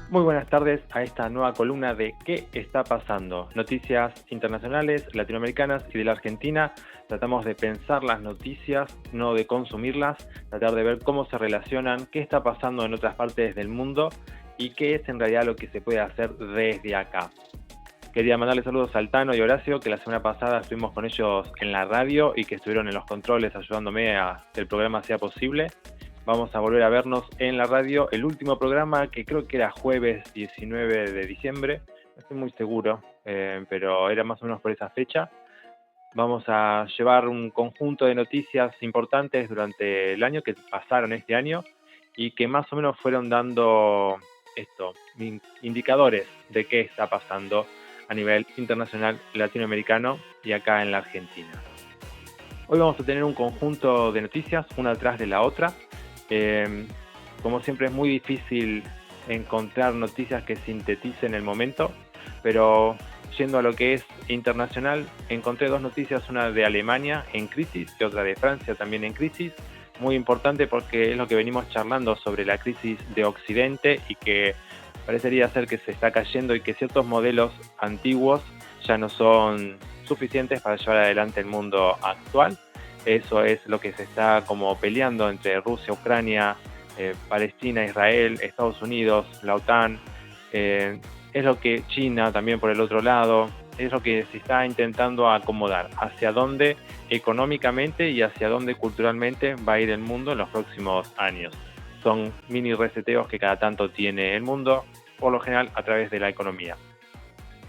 Muy buenas tardes a esta nueva columna de ¿Qué está pasando? Noticias internacionales, latinoamericanas y de la Argentina. Tratamos de pensar las noticias, no de consumirlas, tratar de ver cómo se relacionan, qué está pasando en otras partes del mundo y qué es en realidad lo que se puede hacer desde acá. Quería mandarle saludos a Altano y Horacio, que la semana pasada estuvimos con ellos en la radio y que estuvieron en los controles ayudándome a que el programa sea posible. Vamos a volver a vernos en la radio, el último programa que creo que era jueves 19 de diciembre, no estoy muy seguro, pero era más o menos por esa fecha. Vamos a llevar un conjunto de noticias importantes durante el año, que pasaron este año, y que más o menos fueron dando indicadores de qué está pasando a nivel internacional, latinoamericano y acá en la Argentina. Hoy vamos a tener un conjunto de noticias, una atrás de la otra. Como siempre es muy difícil encontrar noticias que sinteticen el momento, pero yendo a lo que es internacional, encontré dos noticias, una de Alemania en crisis y otra de Francia también en crisis. Muy importante porque es lo que venimos charlando sobre la crisis de Occidente y que parecería ser que se está cayendo y que ciertos modelos antiguos ya no son suficientes para llevar adelante el mundo actual. Eso es lo que se está como peleando entre Rusia, Ucrania, Palestina, Israel, Estados Unidos, la OTAN. Es lo que China también por el otro lado, es lo que se está intentando acomodar, hacia dónde económicamente y hacia dónde culturalmente va a ir el mundo en los próximos años. Son mini reseteos que cada tanto tiene el mundo, por lo general a través de la economía.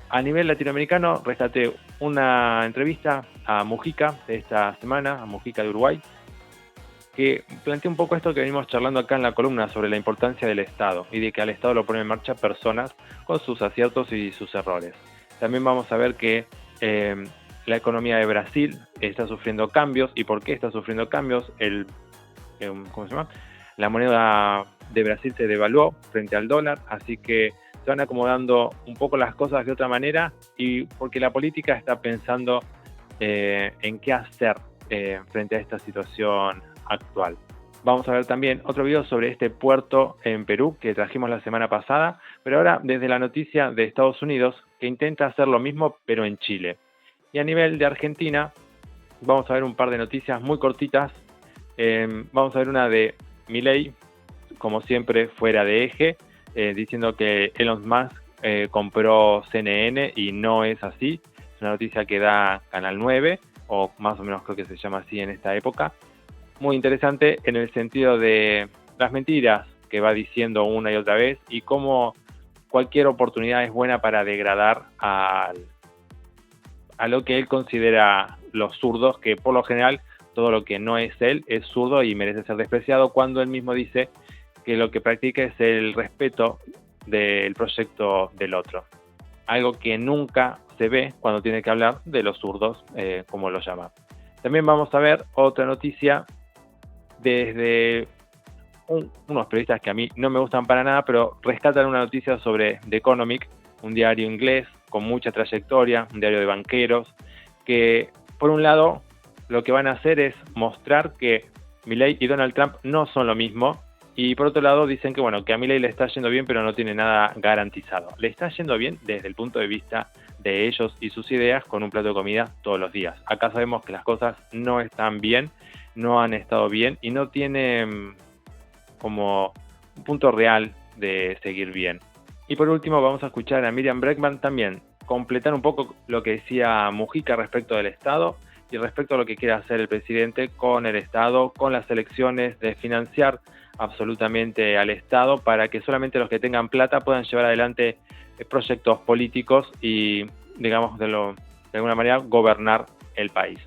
A nivel latinoamericano, rescaté una entrevista a Mujica de esta semana, a Mujica de Uruguay, que plantea un poco esto que venimos charlando acá en la columna sobre la importancia del Estado y de que al Estado lo ponen en marcha personas con sus aciertos y sus errores. También vamos a ver que la economía de Brasil está sufriendo cambios. ¿Y por qué está sufriendo cambios? La moneda de Brasil se devaluó frente al dólar, así que se van acomodando un poco las cosas de otra manera y porque la política está pensando en qué hacer frente a esta situación actual. Vamos a ver también otro video sobre este puerto en Perú que trajimos la semana pasada, pero ahora desde la noticia de Estados Unidos que intenta hacer lo mismo pero en Chile. Y a nivel de Argentina vamos a ver un par de noticias muy cortitas. Vamos a ver una de Milei, como siempre fuera de eje, diciendo que Elon Musk compró CNN y no es así. Es una noticia que da Canal 9, o más o menos creo que se llama así en esta época. Muy interesante en el sentido de las mentiras que va diciendo una y otra vez y cómo cualquier oportunidad es buena para degradar a lo que él considera los zurdos, que por lo general todo lo que no es él es zurdo y merece ser despreciado, cuando él mismo dice que lo que practica es el respeto del proyecto del otro. Algo que nunca se ve cuando tiene que hablar de los zurdos, como lo llama. También vamos a ver otra noticia desde unos periodistas que a mí no me gustan para nada, pero rescatan una noticia sobre The Economic, un diario inglés con mucha trayectoria, un diario de banqueros, que por un lado lo que van a hacer es mostrar que Milei y Donald Trump no son lo mismo, y por otro lado dicen que bueno, que a Milei le está yendo bien pero no tiene nada garantizado. Le está yendo bien desde el punto de vista de ellos y sus ideas con un plato de comida todos los días. Acá sabemos que las cosas no están bien, no han estado bien y no tienen como un punto real de seguir bien. Y por último vamos a escuchar a Miriam Bregman también completar un poco lo que decía Mujica respecto del Estado y respecto a lo que quiere hacer el presidente con el Estado, con las elecciones, de financiar absolutamente al Estado para que solamente los que tengan plata puedan llevar adelante proyectos políticos y, digamos, de alguna manera gobernar el país.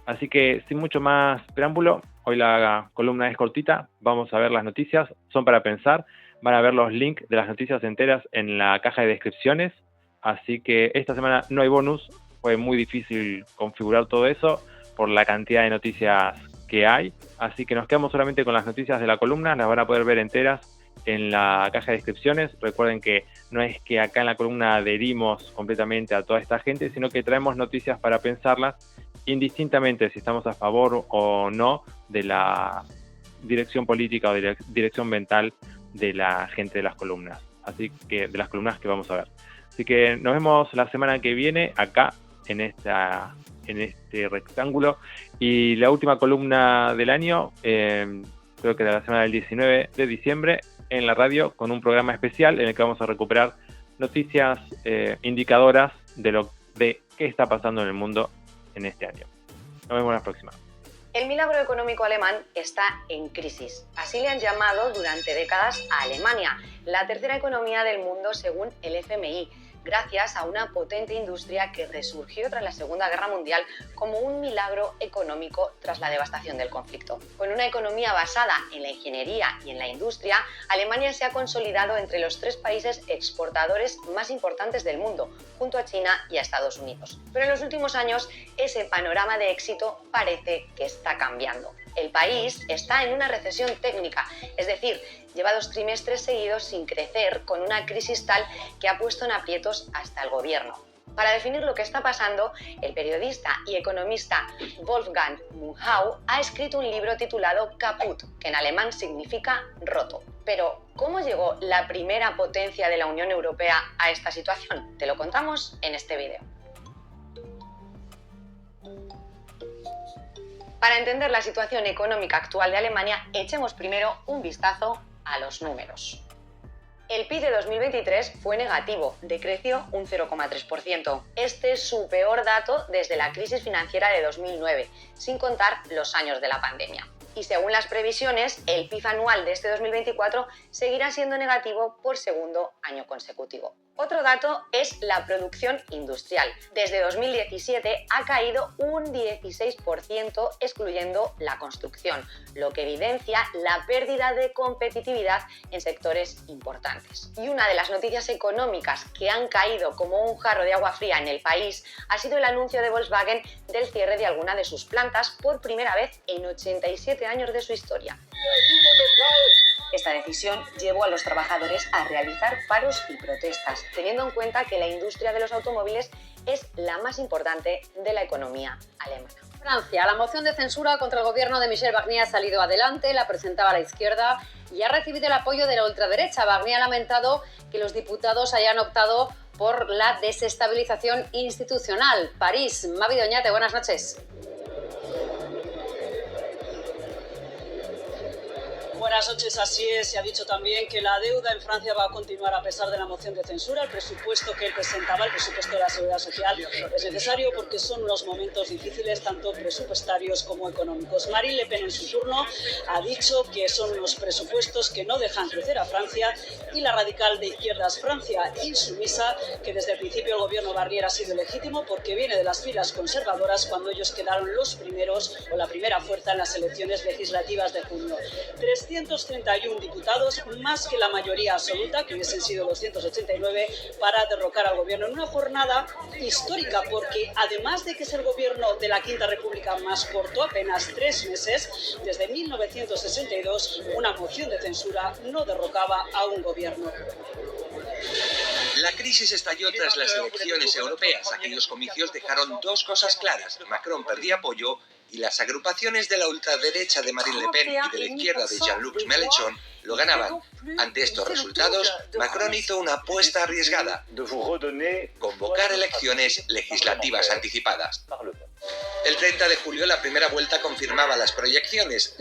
Así que sin mucho más preámbulo, hoy la columna es cortita, vamos a ver las noticias, son para pensar. van a ver los links de las noticias enteras en la caja de descripciones. Así que esta semana no hay bonus, fue muy difícil configurar todo eso por la cantidad de noticias que hay. Así que nos quedamos solamente con las noticias de la columna, las van a poder ver enteras en la caja de descripciones. Recuerden que no es que acá en la columna adherimos completamente a toda esta gente, sino que traemos noticias para pensarlas indistintamente si estamos a favor o no de la dirección política o de dirección mental de la gente de las columnas. Así que de las columnas que vamos a ver. Así que nos vemos la semana que viene acá en este rectángulo. Y la última columna del año, creo que de la semana del 19 de diciembre, en la radio, con un programa especial en el que vamos a recuperar noticias indicadoras de qué está pasando en el mundo en este año. Nos vemos la próxima. El milagro económico alemán está en crisis. Así le han llamado durante décadas a Alemania, la tercera economía del mundo según el FMI, gracias a una potente industria que resurgió tras la Segunda Guerra Mundial como un milagro económico tras la devastación del conflicto. Con una economía basada en la ingeniería y en la industria, Alemania se ha consolidado entre los 3 países exportadores más importantes del mundo, junto a China y a Estados Unidos. Pero en los últimos años, ese panorama de éxito parece que está cambiando. El país está en una recesión técnica, es decir, lleva 2 trimestres seguidos sin crecer, con una crisis tal que ha puesto en aprietos hasta el gobierno. Para definir lo que está pasando, el periodista y economista Wolfgang Munchau ha escrito un libro titulado Kaputt, que en alemán significa roto. Pero, ¿cómo llegó la primera potencia de la Unión Europea a esta situación? Te lo contamos en este vídeo. Para entender la situación económica actual de Alemania, echemos primero un vistazo a los números. El PIB de 2023 fue negativo, decreció un 0,3%. Este es su peor dato desde la crisis financiera de 2009, sin contar los años de la pandemia. Y según las previsiones, el PIB anual de este 2024 seguirá siendo negativo por segundo año consecutivo. Otro dato es la producción industrial. Desde 2017 ha caído un 16%, excluyendo la construcción, lo que evidencia la pérdida de competitividad en sectores importantes. Y una de las noticias económicas que han caído como un jarro de agua fría en el país ha sido el anuncio de Volkswagen del cierre de alguna de sus plantas por primera vez en 87 años de su historia. Esta decisión llevó a los trabajadores a realizar paros y protestas, teniendo en cuenta que la industria de los automóviles es la más importante de la economía alemana. Francia, la moción de censura contra el gobierno de Michel Barnier ha salido adelante, la presentaba la izquierda y ha recibido el apoyo de la ultraderecha. Barnier ha lamentado que los diputados hayan optado por la desestabilización institucional. París, Mavi Doñate, buenas noches. Buenas noches, así es. Se ha dicho también que la deuda en Francia va a continuar a pesar de la moción de censura. El presupuesto que él presentaba, el presupuesto de la Seguridad Social, es necesario porque son unos momentos difíciles, tanto presupuestarios como económicos. Marine Le Pen, en su turno, ha dicho que son unos presupuestos que no dejan crecer a Francia, y la radical de izquierdas Francia Insumisa, que desde el principio el gobierno Barnier ha sido legítimo porque viene de las filas conservadoras cuando ellos quedaron los primeros o la primera fuerza en las elecciones legislativas de junio. 331 diputados, más que la mayoría absoluta, que hubiesen sido 289, para derrocar al gobierno en una jornada histórica, porque además de que es el gobierno de la Quinta República más corto, apenas 3 meses, desde 1962, una moción de censura no derrocaba a un gobierno. La crisis estalló tras las elecciones europeas. Aquellos comicios dejaron 2 cosas claras: Macron perdía apoyo y las agrupaciones de la ultraderecha de Marine Le Pen y de la izquierda de Jean-Luc Mélenchon lo ganaban. Ante estos resultados, Macron hizo una apuesta arriesgada: convocar elecciones legislativas anticipadas. El 30 de julio la primera vuelta confirmaba las proyecciones.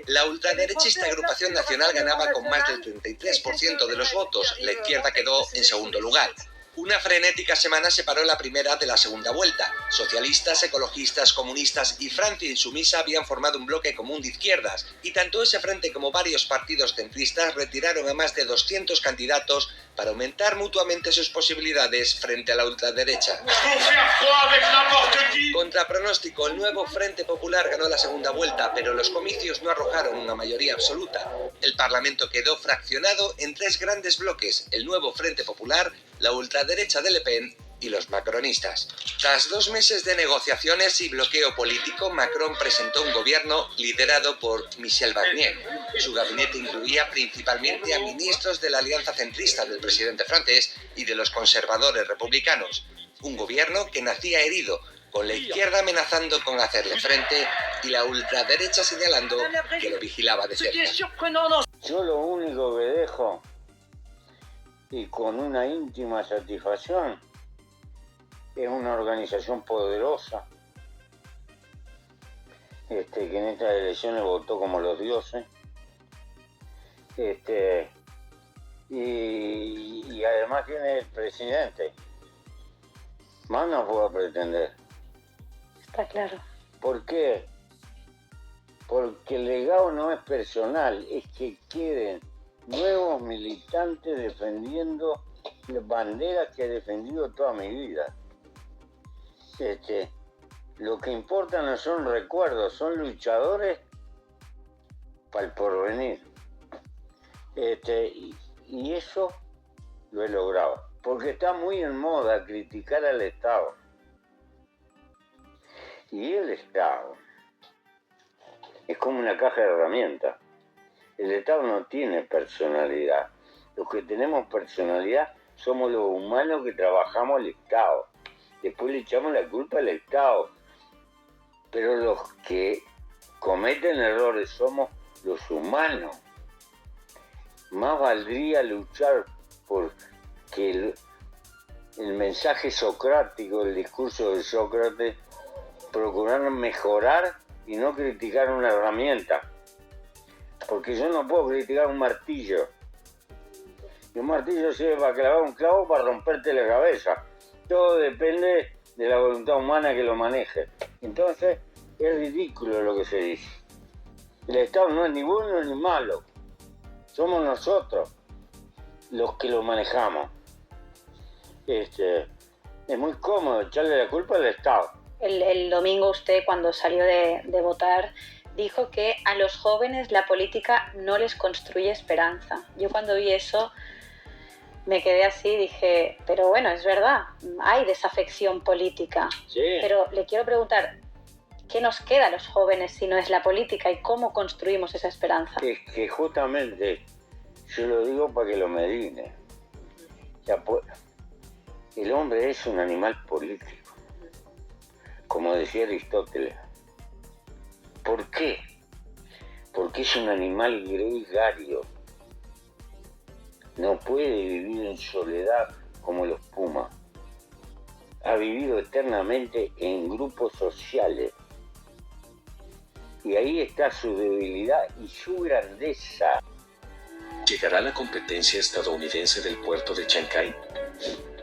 La ultraderechista Agrupación Nacional ganaba con más del 33% de los votos. La izquierda quedó en segundo lugar. Una frenética semana separó la primera de la segunda vuelta. Socialistas, ecologistas, comunistas y Francia Insumisa habían formado un bloque común de izquierdas, y tanto ese frente como varios partidos centristas retiraron a más de 200 candidatos para aumentar mutuamente sus posibilidades frente a la ultraderecha. Contra pronóstico, el nuevo Frente Popular ganó la segunda vuelta, pero los comicios no arrojaron una mayoría absoluta. El Parlamento quedó fraccionado en 3 grandes bloques: el nuevo Frente Popular, la ultraderecha de Le Pen y los macronistas. Tras 2 meses de negociaciones y bloqueo político, Macron presentó un gobierno liderado por Michel Barnier. Su gabinete incluía principalmente a ministros de la alianza centrista del presidente francés y de los conservadores republicanos. Un gobierno que nacía herido, con la izquierda amenazando con hacerle frente y la ultraderecha señalando que lo vigilaba de cerca. Yo lo único que dejo, y con una íntima satisfacción, es una organización poderosa, que en estas elecciones votó como los dioses, y además tiene el presidente. Más no puedo pretender. Está claro. ¿Por qué? Porque el legado no es personal, es que quieren nuevos militantes defendiendo las banderas que he defendido toda mi vida. Lo que importa no son recuerdos, son luchadores para el porvenir. Y eso lo he logrado, porque está muy en moda criticar al Estado. Y el Estado es como una caja de herramientas. El Estado no tiene personalidad. Los que tenemos personalidad somos los humanos que trabajamos el Estado. Después le echamos la culpa al Estado. Pero los que cometen errores somos los humanos. Más valdría luchar por que el mensaje socrático, el discurso de Sócrates, procurar mejorar y no criticar una herramienta. Porque yo no puedo criticar un martillo. Y un martillo sirve para clavar un clavo, para romperte la cabeza. Todo depende de la voluntad humana que lo maneje. Entonces, es ridículo lo que se dice. El Estado no es ni bueno ni malo. Somos nosotros los que lo manejamos. Es muy cómodo echarle la culpa al Estado. El domingo usted, cuando salió de votar, dijo que a los jóvenes la política no les construye esperanza. Yo cuando vi eso me quedé así, dije, pero bueno, es verdad, hay desafección política. Sí. Pero le quiero preguntar, ¿qué nos queda a los jóvenes si no es la política y cómo construimos esa esperanza? Es que justamente, yo lo digo para que lo medine. El hombre es un animal político, como decía Aristóteles. ¿Por qué? Porque es un animal gregario. No puede vivir en soledad como los pumas. Ha vivido eternamente en grupos sociales. Y ahí está su debilidad y su grandeza. ¿Llegará la competencia estadounidense del puerto de Chancay?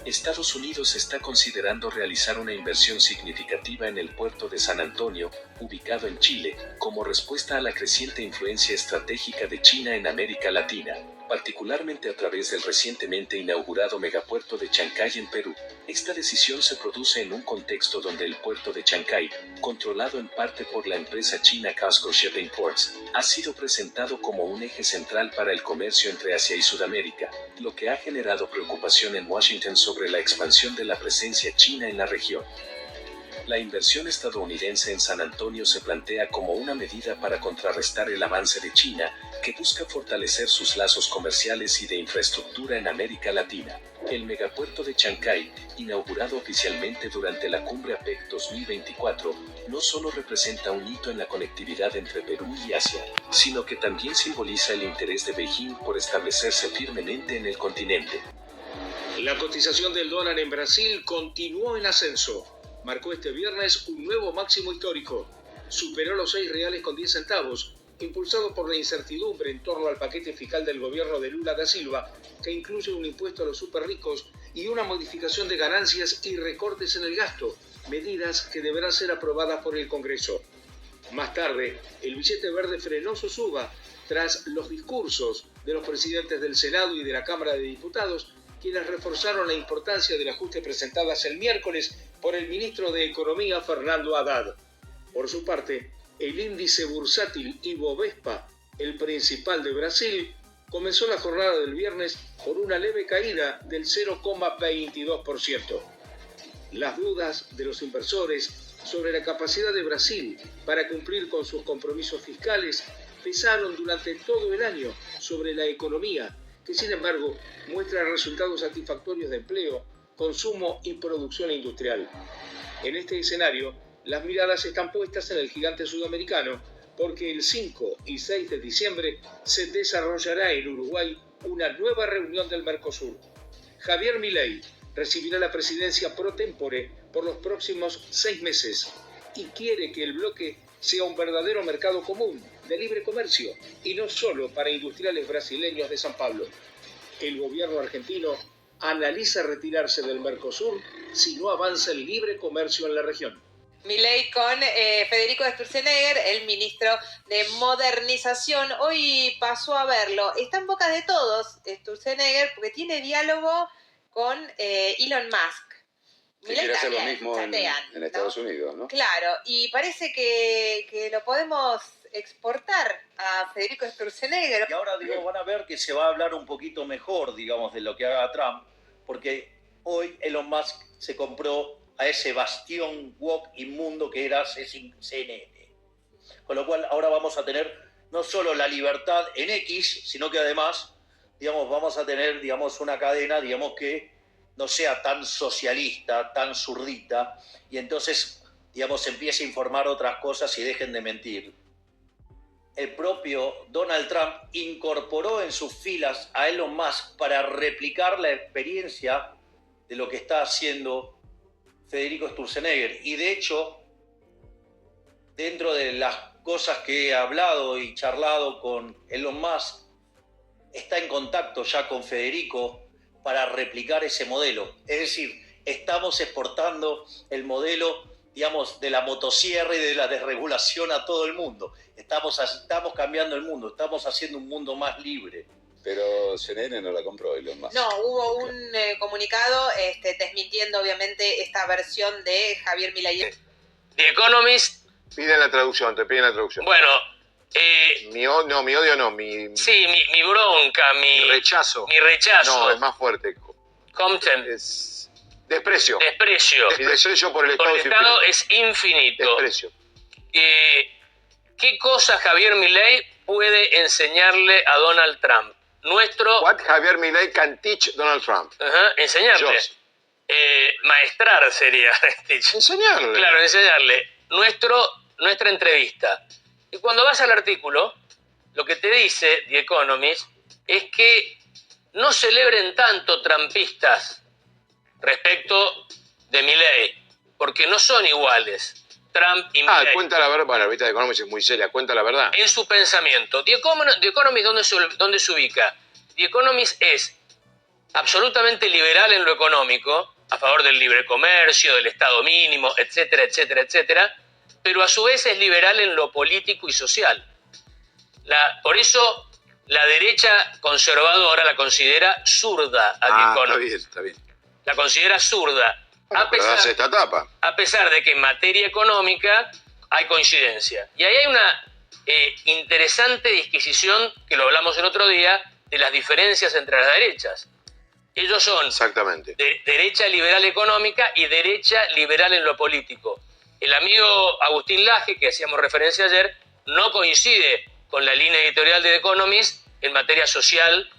Estados Unidos está considerando realizar una inversión significativa en el puerto de San Antonio, ubicado en Chile, como respuesta a la creciente influencia estratégica de China en América Latina, particularmente a través del recientemente inaugurado megapuerto de Chancay en Perú. Esta decisión se produce en un contexto donde el puerto de Chancay, controlado en parte por la empresa china COSCO Shipping Ports, ha sido presentado como un eje central para el comercio entre Asia y Sudamérica, lo que ha generado preocupación en Washington sobre la expansión de la presencia china en la región. La inversión estadounidense en San Antonio se plantea como una medida para contrarrestar el avance de China, que busca fortalecer sus lazos comerciales y de infraestructura en América Latina. El megapuerto de Chancay, inaugurado oficialmente durante la Cumbre APEC 2024, no solo representa un hito en la conectividad entre Perú y Asia, sino que también simboliza el interés de Beijing por establecerse firmemente en el continente. La cotización del dólar en Brasil continuó en ascenso. Marcó este viernes un nuevo máximo histórico. Superó los R$6.10 impulsado por la incertidumbre en torno al paquete fiscal del gobierno de Lula da Silva, que incluye un impuesto a los superricos y una modificación de ganancias y recortes en el gasto, medidas que deberán ser aprobadas por el Congreso. Más tarde, el billete verde frenó su suba tras los discursos de los presidentes del Senado y de la Cámara de Diputados, quienes reforzaron la importancia del ajuste presentadas el miércoles por el ministro de Economía, Fernando Haddad. Por su parte, el índice bursátil Ibovespa, el principal de Brasil, comenzó la jornada del viernes con una leve caída del 0,22%. Las dudas de los inversores sobre la capacidad de Brasil para cumplir con sus compromisos fiscales pesaron durante todo el año sobre la economía, que sin embargo muestra resultados satisfactorios de empleo, consumo y producción industrial. En este escenario, las miradas están puestas en el gigante sudamericano, porque el 5 y 6 de diciembre se desarrollará en Uruguay una nueva reunión del Mercosur. Javier Milei recibirá la presidencia pro tempore por los próximos 6 meses y quiere que el bloque sea un verdadero mercado común de libre comercio y no solo para industriales brasileños de San Pablo. El gobierno argentino analiza retirarse del Mercosur si no avanza el libre comercio en la región. Milei con Federico Sturzenegger, el ministro de Modernización. Hoy pasó a verlo. Está en boca de todos Sturzenegger porque tiene diálogo con Elon Musk. Que quiere hacer lo mismo en Estados Unidos, ¿no? Claro, y parece que lo podemos exportar a Federico Sturzenegger. Y ahora van a ver que se va a hablar un poquito mejor, digamos, de lo que haga Trump, porque hoy Elon Musk se compró a ese bastión woke inmundo que era CNN. Con lo cual ahora vamos a tener no solo la libertad en X, sino que además, digamos, vamos a tener, digamos, una cadena, digamos, que no sea tan socialista, tan zurdita, y entonces, digamos, empiece a informar otras cosas y dejen de mentir. El propio Donald Trump incorporó en sus filas a Elon Musk para replicar la experiencia de lo que está haciendo Federico Sturzenegger. Y de hecho, dentro de las cosas que he hablado y charlado con Elon Musk, está en contacto ya con Federico para replicar ese modelo. Es decir, estamos exportando el modelo, digamos, de la motosierra y de la desregulación a todo el mundo. Estamos cambiando el mundo, estamos haciendo un mundo más libre. Pero CNN no la compró Elon Musk. No, hubo un comunicado desmintiendo obviamente esta versión de Javier Milei. The Economist. Te piden la traducción. Bueno, mi odio no, sí, mi bronca, mi rechazo. Mi rechazo. No, es más fuerte. Contempt. Es desprecio. Desprecio por el Estado es infinito. Desprecio. ¿Qué cosa Javier Milei puede enseñarle a Donald Trump? What Javier Milei can teach Donald Trump? Enseñarle. Maestrar sería. Enseñarle. Claro, enseñarle. Nuestra entrevista. Y cuando vas al artículo, lo que te dice The Economist es que no celebren tanto trumpistas respecto de Milei, porque no son iguales. Trump y Milei. Cuenta la verdad. Bueno, ahorita The Economist es muy seria, cuenta la verdad. En su pensamiento. The Economist, ¿dónde se ubica? The Economist es absolutamente liberal en lo económico, a favor del libre comercio, del Estado mínimo, etcétera, etcétera, etcétera, pero a su vez es liberal en lo político y social. Por eso la derecha conservadora la considera zurda a The Economist. Está bien. La considera zurda. A pesar de que en materia económica hay coincidencia. Y ahí hay una interesante disquisición, que lo hablamos el otro día, de las diferencias entre las derechas. Ellos son derecha liberal económica y derecha liberal en lo político. El amigo Agustín Laje, que hacíamos referencia ayer, no coincide con la línea editorial de The Economist en materia social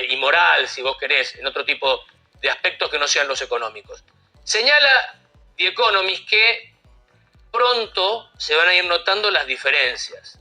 y moral, si vos querés, en otro tipo de aspectos que no sean los económicos. Señala The Economist que pronto se van a ir notando las diferencias.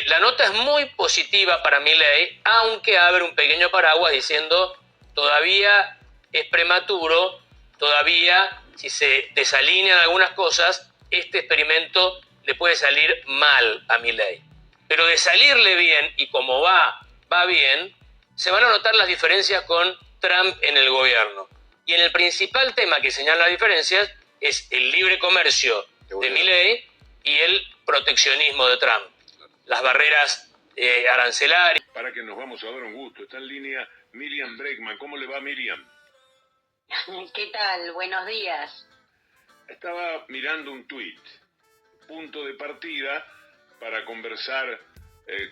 La nota es muy positiva para Milei, aunque abre un pequeño paraguas diciendo todavía es prematuro, todavía si se desalinean algunas cosas, este experimento le puede salir mal a Milei. pero de salirle bien, y como va bien, se van a notar las diferencias con Trump en el gobierno. Y en el principal tema que señala las diferencias es el libre comercio de Milei y el proteccionismo de Trump. Las barreras arancelarias. Para que nos vamos a dar un gusto. Está en línea Miriam Bregman. ¿Cómo le va, Miriam? ¿Qué tal? Buenos días. Estaba mirando un tuit. Punto de partida para conversar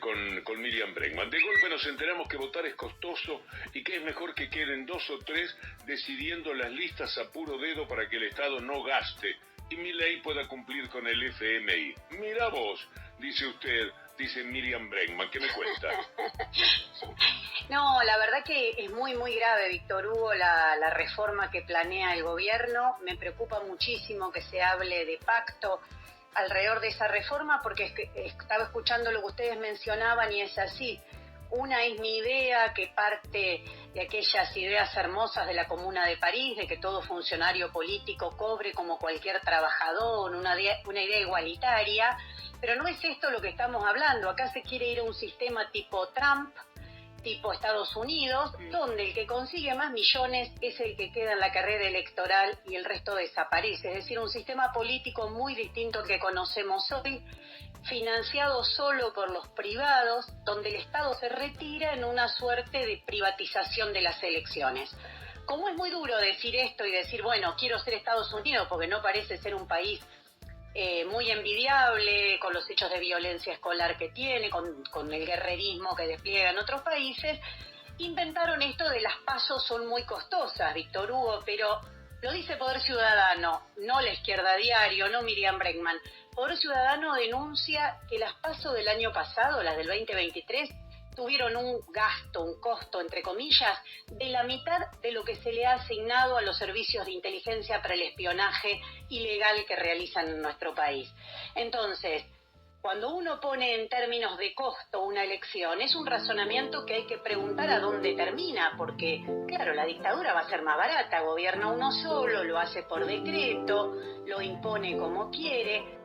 con Miriam Bregman. De golpe nos enteramos que votar es costoso y que es mejor que queden 2 o 3 decidiendo las listas a puro dedo para que el Estado no gaste y Milei pueda cumplir con el FMI. Mira vos, dice usted, dice Miriam Bregman, ¿qué me cuenta? No, la verdad que es muy grave, Víctor Hugo, la reforma que planea el gobierno. Me preocupa muchísimo que se hable de pacto alrededor de esa reforma, porque estaba escuchando lo que ustedes mencionaban y es así. Una es mi idea, que parte de aquellas ideas hermosas de la Comuna de París, de que todo funcionario político cobre como cualquier trabajador, una idea igualitaria, pero no es esto lo que estamos hablando. Acá se quiere ir a un sistema tipo Trump, tipo Estados Unidos, donde el que consigue más millones es el que queda en la carrera electoral y el resto desaparece. Es decir, un sistema político muy distinto al que conocemos hoy, financiado solo por los privados, donde el Estado se retira en una suerte de privatización de las elecciones. Como es muy duro decir esto y decir, bueno, quiero ser Estados Unidos porque no parece ser un país muy envidiable, con los hechos de violencia escolar que tiene, con el guerrerismo que despliega en otros países, inventaron esto de las PASO son muy costosas, Víctor Hugo, pero lo dice Poder Ciudadano, no La Izquierda Diario, no Miriam Bregman. Poder Ciudadano denuncia que las PASO del año pasado, las del 2023, tuvieron un gasto, un costo, entre comillas, de la mitad de lo que se le ha asignado a los servicios de inteligencia para el espionaje ilegal que realizan en nuestro país. Entonces, cuando uno pone en términos de costo una elección, es un razonamiento que hay que preguntar a dónde termina, porque, claro, la dictadura va a ser más barata, gobierna uno solo, lo hace por decreto, lo impone como quiere.